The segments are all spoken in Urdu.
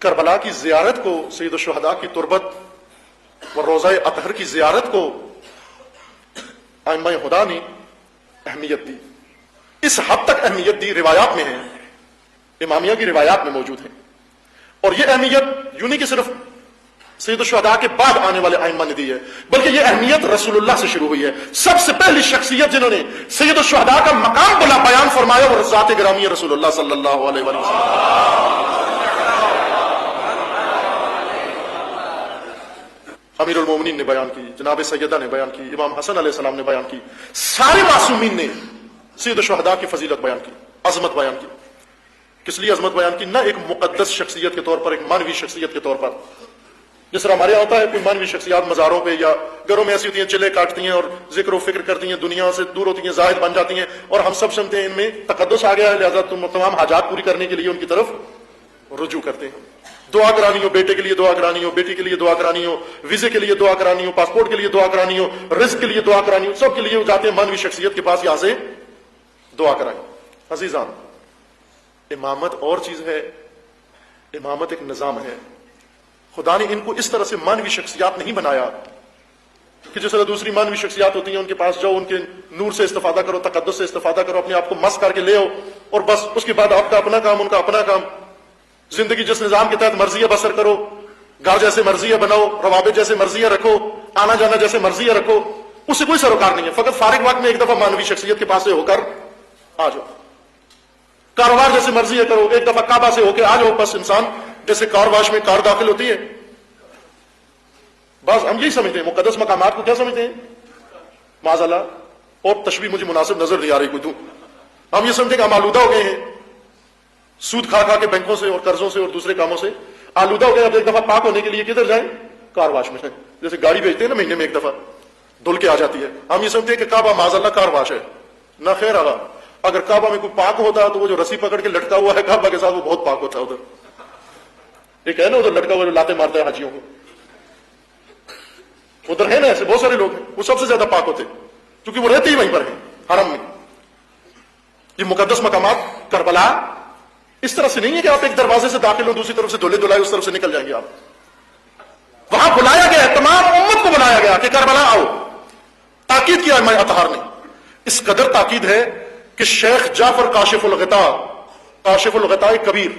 کربلا کی زیارت کو، سید الشہداء کی تربت و روضہ اطہر کی زیارت کو ائمہ ہدیٰ نے اہمیت دی، اس حد تک اہمیت دی، روایات میں ہے، امامیہ کی روایات میں موجود ہے. اور یہ اہمیت یوں نہیں کہ صرف سید الشہداء کے بعد آنے والے ائمہ نے دی ہے، بلکہ یہ اہمیت رسول اللہ سے شروع ہوئی ہے. سب سے پہلی شخصیت جنہوں نے سید الشہداء کا مقام بلا بیان فرمایا وہ ذات گرامی رسول اللہ صلی اللہ علیہ وسلم. امیر المومنین نے بیان کی، جناب سیدہ نے بیان کی، امام حسن علیہ السلام نے بیان کی، سارے معصومین نے سید الشہداء کی فضیلت بیان کی، عظمت بیان کی. کس لیے عظمت بیان کی؟ نہ ایک مقدس شخصیت کے طور پر، ایک مانوی شخصیت کے طور پر، جس طرح ہمارے یہاں ہوتا ہے کوئی مانوی شخصیات مزاروں پہ یا گھروں میں ایسی ہوتی ہیں، چلے کاٹتی ہیں اور ذکر و فکر کرتی ہیں، دنیا سے دور ہوتی ہیں، زاہد بن جاتی ہیں، اور ہم سب سمجھتے ہیں ان میں تقدس آ گیا ہے، لہذا تمام حاجات پوری کرنے کے لیے ان کی طرف رجوع کرتے ہیں. دعا کرانی ہو، بیٹے کے لیے دعا کرانی ہو، بیٹی کے لیے دعا کرانی ہو، ویزے کے لیے دعا کرانی ہو، پاسپورٹ کے لیے دعا کرانی ہو، رزق کے لیے دعا کرانی ہو، سب کے لیے جاتے ہیں مانوی شخصیت کے پاس، یہاں سے دعا کرائیں. عزیزان، امامت اور چیز ہے، امامت ایک نظام ہے. خدا نے ان کو اس طرح سے مانوی شخصیات نہیں بنایا کہ جس طرح دوسری مانوی شخصیات ہوتی ہیں ان کے پاس جاؤ، ان کے نور سے استفادہ کرو، تقدس سے استفادہ کرو، اپنے آپ کو مس کر کے لے آؤ، اور بس اس کے بعد آپ کا اپنا کام، ان کا اپنا کام. زندگی جس نظام کے تحت مرضی ہے بسر کرو، گھر جیسے مرضی ہے بناؤ، روابط جیسے مرضی ہے رکھو، آنا جانا جیسے مرضی ہے رکھو، اس سے کوئی سروکار نہیں ہے. فقط فارغ وقت میں ایک دفعہ مانوی شخصیت کے پاس سے ہو کر آ جاؤ. کاروبار جیسے مرضی ہے کرو، ایک دفعہ کعبہ سے ہو کے آ جاؤ. بس انسان جیسے کار واش میں کار داخل ہوتی ہے، بس ہم یہی سمجھتے ہیں. مقدس مقامات کو کیا سمجھتے ہیں؟ معاذ اللہ، اور تشبیہ مجھے مناسب نظر نہیں آ رہی کوئی تو، ہم یہ سمجھتے ہیں کہ ہم آلودہ ہو گئے ہیں سود کھا کھا کے، بینکوں سے اور قرضوں سے اور دوسرے کاموں سے آلودہ ہو گئے. اب ایک دفعہ پاک ہونے کے لیے کدھر جائیں؟ کار واش میں. جیسے گاڑی بھیجتے ہیں نا مہینے میں ایک دفعہ دھل کے آ جاتی ہے، ہم یہ سمجھتے ہیں کہ کعبہ معاذ اللہ کار واش ہے. نہ خیر آگا، اگر کعبہ میں کوئی پاک ہوتا تو وہ جو رسی پکڑ کے لٹکا ہوا ہے کعبہ کے ساتھ وہ بہت پاک ہوتا ہے. ادھر ایک ہے نا ادھر لٹکا ہوا جو لاتے مارتا ہے حاجیوں کو، ادھر ہے نا ایسے بہت سارے لوگ ہیں، وہ سب سے زیادہ پاک ہوتے کیونکہ وہ رہتے ہی وہیں پر ہیں حرم میں. یہ مقدس مقامات کربلا اس طرح سے نہیں ہے کہ آپ ایک دروازے سے داخل ہو دوسری طرف سے دھلے دھلائے اس طرف سے نکل جائیں گے. آپ وہاں بلایا گیا ہے، تمام امت کو بلایا گیا کہ کربلا آؤ. تاکید کیا ائمہ اطہار نے، اس قدر تاکید ہے کہ شیخ جعفر کاشف الغطاء کبیر،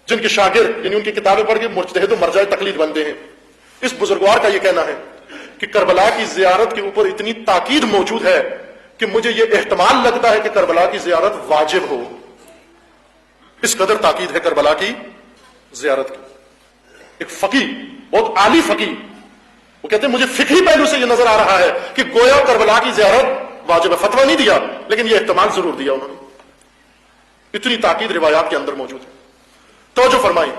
جن کے شاگرد یعنی ان کی کتابیں پڑھ کے مجتہد و مرجع تقلید بنتے ہیں، اس بزرگوار کا یہ کہنا ہے کہ کربلا کی زیارت کے اوپر اتنی تاکید موجود ہے کہ مجھے یہ احتمال لگتا ہے کہ کربلا کی زیارت واجب ہو. اس قدر تاکید ہے کربلا کی زیارت کی. ایک فقی، بہت عالی فقی، وہ کہتے ہیں مجھے فقہی پہلو سے یہ نظر آ رہا ہے کہ گویا کربلا کی زیارت واجب ہے. فتویٰ نہیں دیا لیکن یہ احتمال ضرور دیا انہوں نے. اتنی تاکید روایات کے اندر موجود ہے. توجہ فرمائیں،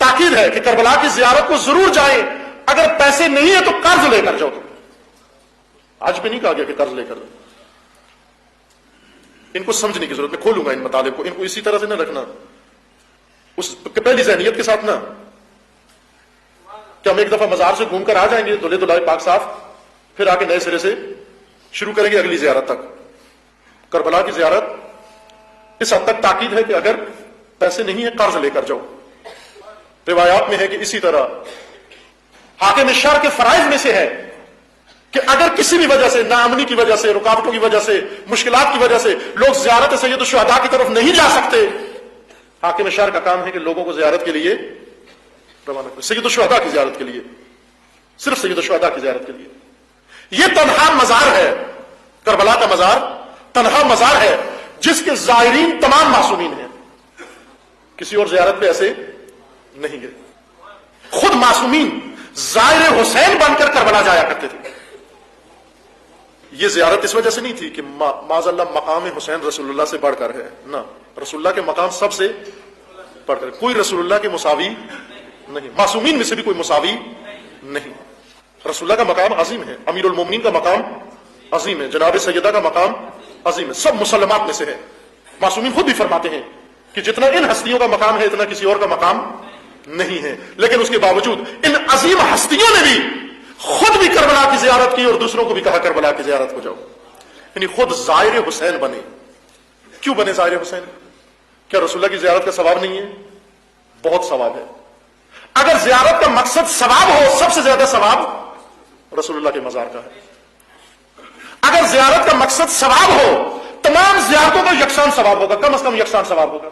تاکید ہے کہ کربلا کی زیارت کو ضرور جائیں. اگر پیسے نہیں ہیں تو قرض لے کر جاؤ. آج بھی نہیں کہا گیا کہ قرض لے کر جاؤ. ان کو سمجھنے کی ضرورت. میں کھولوں گا ان مطالب کو، ان کو اسی طرح سے نہ رکھنا اس پہلی ذہنیت کے ساتھ، نہ کہ ہم ایک دفعہ مزار سے گھوم کر آ جائیں گے دھلے دھلائے پاک صاف، پھر آ کے نئے سرے سے شروع کریں گے اگلی زیارت تک. کربلا کی زیارت اس حد تک تاکید ہے کہ اگر پیسے نہیں ہیں قرض لے کر جاؤ. روایات میں ہے کہ اسی طرح حاکم شرع کے فرائض میں سے ہے کہ اگر کسی بھی وجہ سے، ناامنی کی وجہ سے، رکاوٹوں کی وجہ سے، مشکلات کی وجہ سے لوگ زیارت سید الشہداء کی طرف نہیں جا سکتے، حاکم شرع کا کام ہے کہ لوگوں کو زیارت کے لیے روانہ کرے. سید الشہداء کی زیارت کے لیے، صرف سید الشہداء کی زیارت کے لیے. یہ تنہا مزار ہے، کربلا کا مزار تنہا مزار ہے جس کے زائرین تمام معصومین ہیں. کسی اور زیارت پہ ایسے نہیں گئے. خود معصومین زائر حسین بن کر کربلا جایا کرتے تھے. یہ زیارت اس وجہ سے نہیں تھی کہ معاذ اللہ مقام حسین رسول اللہ سے بڑھ کر ہے، نہ، رسول اللہ کے مقام سب سے بڑھ کر، کوئی رسول اللہ کے مساوی نہیں، معصومین میں سے بھی کوئی مساوی نہیں. رسول اللہ کا مقام عظیم ہے، امیر المومنین کا مقام عظیم ہے، جناب سیدہ کا مقام عظیم ہے، سب مسلمات میں سے ہے. معصومین خود بھی فرماتے ہیں کہ جتنا ان ہستیوں کا مقام ہے اتنا کسی اور کا مقام نہیں ہے. لیکن اس کے باوجود ان عظیم ہستیوں نے بھی خود بھی کربلا کی زیارت کی اور دوسروں کو بھی کہا کربلا کی زیارت کو جاؤ. یعنی خود زائر حسین بنے. کیوں بنے زائر حسین؟ کیا رسول اللہ کی زیارت کا ثواب نہیں ہے؟ بہت ثواب ہے. اگر زیارت کا مقصد ثواب ہو، سب سے زیادہ ثواب رسول اللہ کے مزار کا ہے. اگر زیارت کا مقصد ثواب ہو، تمام زیارتوں کا یکساں ثواب ہوگا، کم از کم یکساں ثواب ہوگا.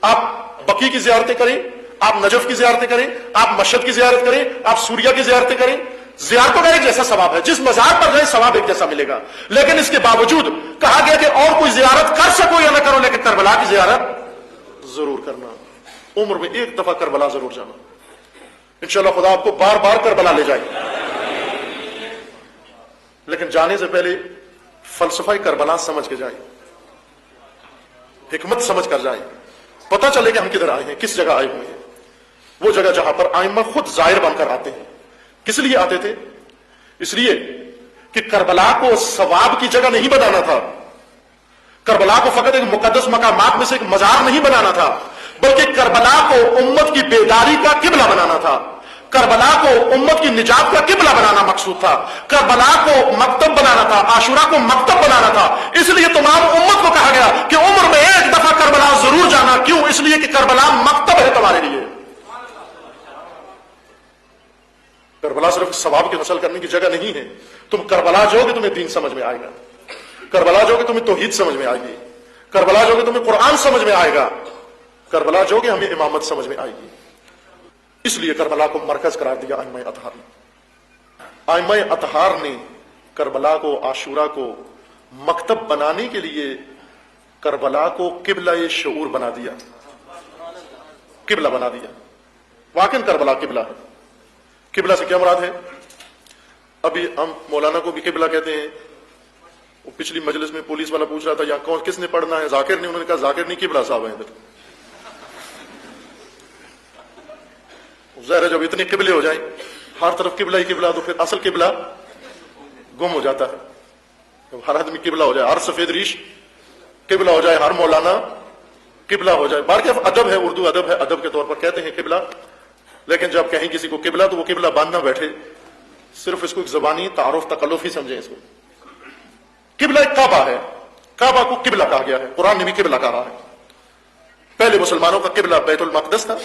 آپ بقی کی زیارتیں کریں، آپ نجف کی زیارتیں کریں، آپ مشہد کی زیارت کریں، آپ سوریہ کی زیارتیں کریں، زیارتوں کا ایک جیسا ثواب ہے. جس مزار پر جائیں ثواب ایک جیسا ملے گا. لیکن اس کے باوجود کہا گیا کہ اور کوئی زیارت کر سکو یا نہ کرو، لیکن کربلا کی زیارت ضرور کرنا. عمر میں ایک دفعہ کربلا ضرور جانا. انشاءاللہ خدا آپ کو بار بار کربلا لے جائے. لیکن جانے سے پہلے فلسفہ کربلا سمجھ کے جائیں، حکمت سمجھ کر جائیں، پتہ چلے کہ ہم کدھر آئے ہیں، کس جگہ آئے ہوئے ہیں. وہ جگہ جہاں پر ائمہ خود زائر بن کر آتے ہیں. کس لیے آتے تھے؟ اس لیے کہ کربلا کو ثواب کی جگہ نہیں بنانا تھا. کربلا کو فقط ایک مقدس مقامات میں سے ایک مزار نہیں بنانا تھا، بلکہ کربلا کو امت کی بیداری کا قبلہ بنانا تھا. کربلا کو امت کی نجات کا قبلہ بنانا مقصود تھا. کربلا کو مکتب بنانا تھا، عاشورہ کو مکتب بنانا تھا. اس لیے تمام امت کو کہا گیا کہ عمر میں ایک دفعہ کربلا ضرور جانا. کیوں؟ اس لیے کہ کربلا مکتب ہے تمہارے لیے. کربلا صرف ثواب کی حاصل کرنے کی جگہ نہیں ہے. تم کربلا جاؤ گے تمہیں دین سمجھ میں آئے گا. کربلا جاؤ گے تمہیں توحید سمجھ میں آئے گی. کربلا جاؤ گے تمہیں قرآن سمجھ میں آئے گا. کربلا جاؤ گے ہمیں امامت سمجھ میں آئے گی. اس لیے کربلا کو مرکز قرار دیا ائمہ اطہار نے. ائمہ اطہار نے کربلا کو، عاشورہ کو مکتب بنانے کے لیے کربلا کو قبلہ شعور بنا دیا، قبلہ بنا دیا. واقعاً کربلا قبلہ ہے. قبلہ سے کیا مراد ہے؟ ابھی ہم مولانا کو بھی قبلہ کہتے ہیں. وہ پچھلی مجلس میں پولیس والا پوچھ رہا تھا یہاں کون کس نے پڑھنا ہے، ذاکر نے. انہوں نے کہا ذاکر نہیں، قبلہ صاحب ہیں ادھر. ظاہر ہے جب اتنے قبلے ہو جائیں، ہر طرف قبلہ ہی قبلہ، تو پھر اصل قبلہ گم ہو جاتا ہے. جب ہر آدمی قبلہ ہو جائے، ہر سفید ریش قبلہ ہو جائے، ہر مولانا قبلہ ہو جائے. بار ادب ہے، اردو ادب ہے، ادب کے طور پر کہتے ہیں قبلہ. لیکن جب کہیں کسی کو قبلہ تو وہ قبلہ باندھ نہ بیٹھے، صرف اس کو ایک زبانی تعارف تکلف ہی سمجھیں. اس کو قبلہ ایک کعبہ ہے. کعبہ کو قبلہ کہا گیا ہے. قرآن نے بھی قبلہ کہا ہے. پہلے مسلمانوں کا قبلہ بیت المقدس تھا،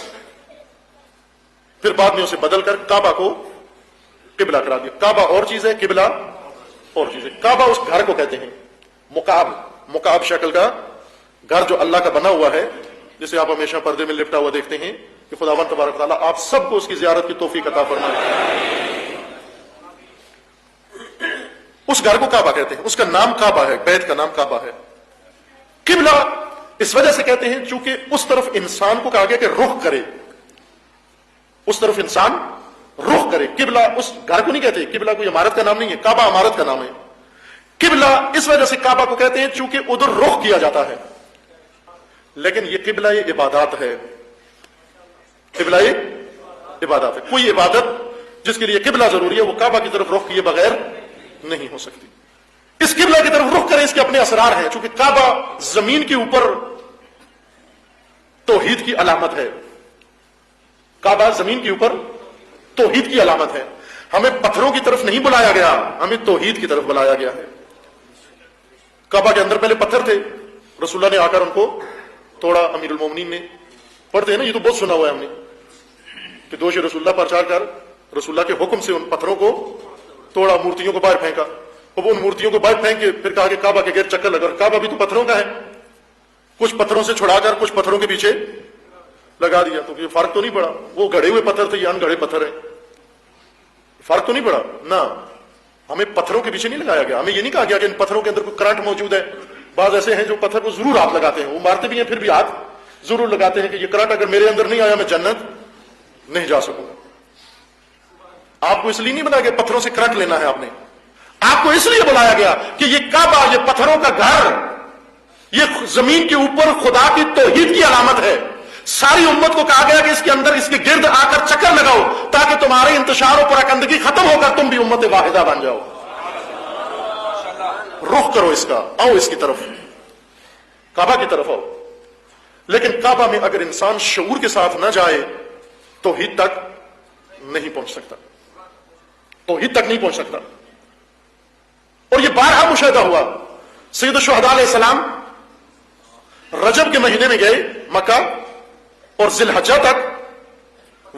پھر بعد میں اسے بدل کر کعبہ کو قبلہ کرا دیا. کعبہ اور چیز ہے، قبلہ اور چیز ہے. کعبہ اس گھر کو کہتے ہیں، مکعب شکل کا گھر جو اللہ کا بنا ہوا ہے، جسے آپ ہمیشہ پردے میں لپٹا ہوا دیکھتے ہیں. کہ خداوند تبارک تعالیٰ آپ سب کو اس کی زیارت کی توفیق عطا فرمائے. اس گھر کو کعبہ کہتے ہیں، اس کا نام کعبہ ہے، بیت کا نام کعبہ ہے. قبلہ اس وجہ سے کہتے ہیں چونکہ اس طرف انسان کو کہا گیا کہ رخ کرے، اس طرف انسان رخ کرے. قبلہ اس گھر کو نہیں کہتے، قبلہ کوئی عمارت کا نام نہیں ہے، کعبہ عمارت کا نام ہے. قبلہ اس وجہ سے کعبہ کو کہتے ہیں چونکہ ادھر رخ کیا جاتا ہے. لیکن یہ قبلہ یہ عبادات ہے، قبلہ یہ عبادات ہے. کوئی عبادت جس کے لیے قبلہ ضروری ہے وہ کعبہ کی طرف رخ کیے بغیر نہیں ہو سکتی. اس قبلہ کی طرف رخ کریں، اس کے اپنے اثرار ہیں. چونکہ کعبہ زمین کے اوپر توحید کی علامت ہے. کعبہ زمین کے اوپر توحید کی علامت ہے. ہمیں پتھروں کی طرف نہیں بلایا گیا، ہمیں توحید کی طرف بلایا گیا ہے. کعبہ کے اندر پہلے پتھر تھے، رسول اللہ نے آ کر ان کو توڑا. امیر المومنین نے پڑھتے ہیں نا، یہ تو بہت سنا ہوا ہے ہم نے کہ دوش رسول اللہ پر چار کر رسول اللہ کے حکم سے ان پتھروں کو توڑا، مورتیوں کو باہر پھینکا. اب ان مورتیوں کو باہر پھینک کے پھر کہا کہ کعبہ کے گرد چکر لگا. کعبہ بھی تو پتھروں کا ہے، کچھ پتھروں سے چھڑا کر کچھ پتھروں کے پیچھے لگا دیا. تو یہ فرق تو نہیں پڑا، وہ گڑے ہوئے پتھر تھے یا ان گڑے پتھر ہیں، فرق تو نہیں پڑا نا. ہمیں پتھروں کے پیچھے نہیں لگایا گیا. ہمیں یہ نہیں کہا گیا کہ ان پتھروں کے اندر کوئی کرنٹ موجود ہے. بعض ایسے ہیں جو پتھر کو ضرور ہاتھ لگاتے ہیں، وہ مارتے بھی ہیں پھر بھی ہاتھ ضرور لگاتے ہیں کہ یہ کرنٹ اگر میرے اندر نہیں آیا میں جنت نہیں جا سکوں گا. آپ کو اس لیے نہیں بنایا گیا پتھروں سے کرنٹ لینا ہے. آپ کو اس لیے بلایا گیا کہ یہ کعبہ، یہ پتھروں کا گھر، یہ زمین کے اوپر خدا کی توحید کی علامت ہے. ساری امت کو کہا گیا کہ اس کے اندر اس کے گرد آ کر چکر لگاؤ تاکہ تمہارے انتشار و پراکندگی ختم ہو کر تم بھی امت واحدہ بن جاؤ. رخ کرو اس کا، آؤ اس کی طرف، کعبہ کی طرف آؤ. لیکن کعبہ میں اگر انسان شعور کے ساتھ نہ جائے توحید تک نہیں پہنچ سکتا، توحید تک نہیں پہنچ سکتا. اور یہ بارہا مشاہدہ ہوا. سید الشہداء علیہ السلام رجب کے مہینے میں گئے مکہ اور ذی الحجہ تک